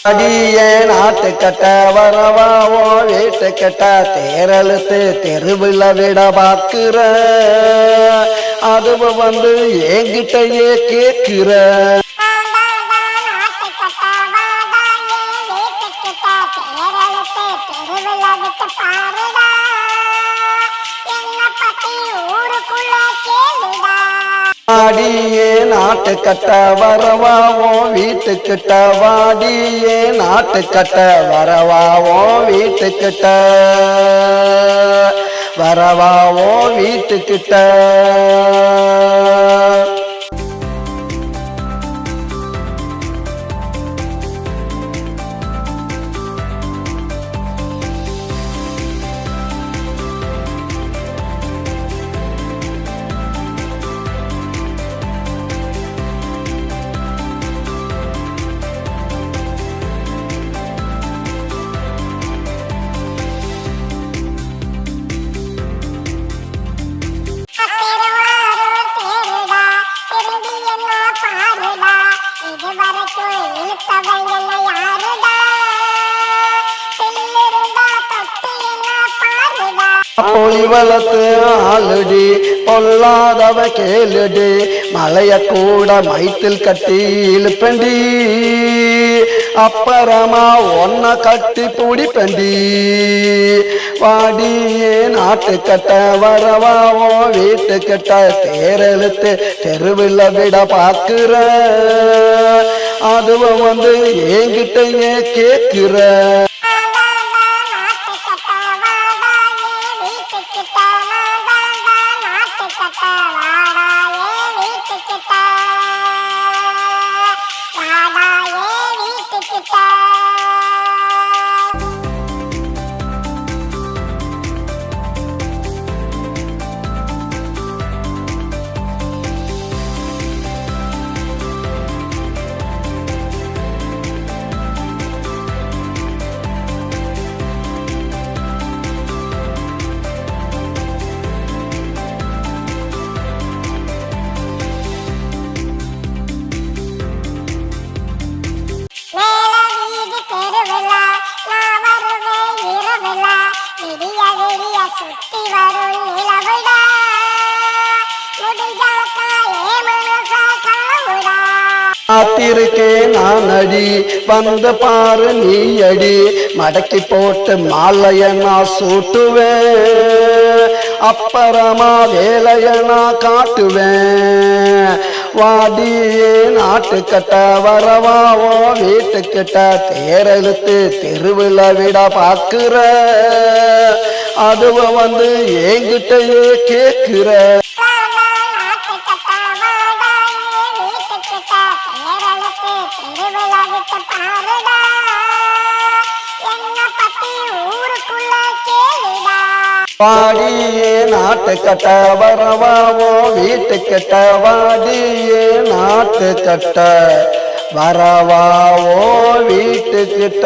அடியே நாட்டுக்கட்ட வரவாவோ வீட்டுக்கிட்ட தேரழுத்து தெருவில் விட பாக்குற அதுவும் வந்து என்கிட்டயே கேட்கிற அடியே நாட்டுக்கட்ட வரவாவோ வீட்டுக்கிட்ட வாடியே நாட்டுக்கட்ட வரவாவோ வீட்டுக்கிட்ட வரவாவோ வீட்டுக்கிட்ட போய் வளர்த்து ஆளுடி பொல்லாதவ கேளுடி மலைய கூட மைத்தில் கட்டி இழுப்பண்டி அப்புறமா ஒன்ன கட்டி பிடிப்பண்டி வாடியே நாட்டுக்கட்ட வரவாவோ வீட்டுக்கிட்ட தேரெழுத்து தெருவில் விட பாக்குற அதுவும் வந்து என்கிட்டயே கேட்கிற சுத்தி வரும் நிலவுடா காத்திருக்கே நான் அடி வந்த பாரு நீ அடி மடக்கி போட்டு மாலைய நான் சூட்டுவேன் அப்புறமா வேலைய நான் காட்டுவேன் வாடியே நாட்டுக்கட்ட வரவாவோ வீட்டுக்கிட்ட தேரெழுத்து தெருவில் விட பாக்குற அதுவும் வந்து என்கிட்டயே கேட்கிற வாடியே நாட்டுக்கட்ட வரவாவோ வீட்டுக்கிட்ட வாடியே நாட்டுக்கட்ட வரவாவோ வீட்டுக்கிட்ட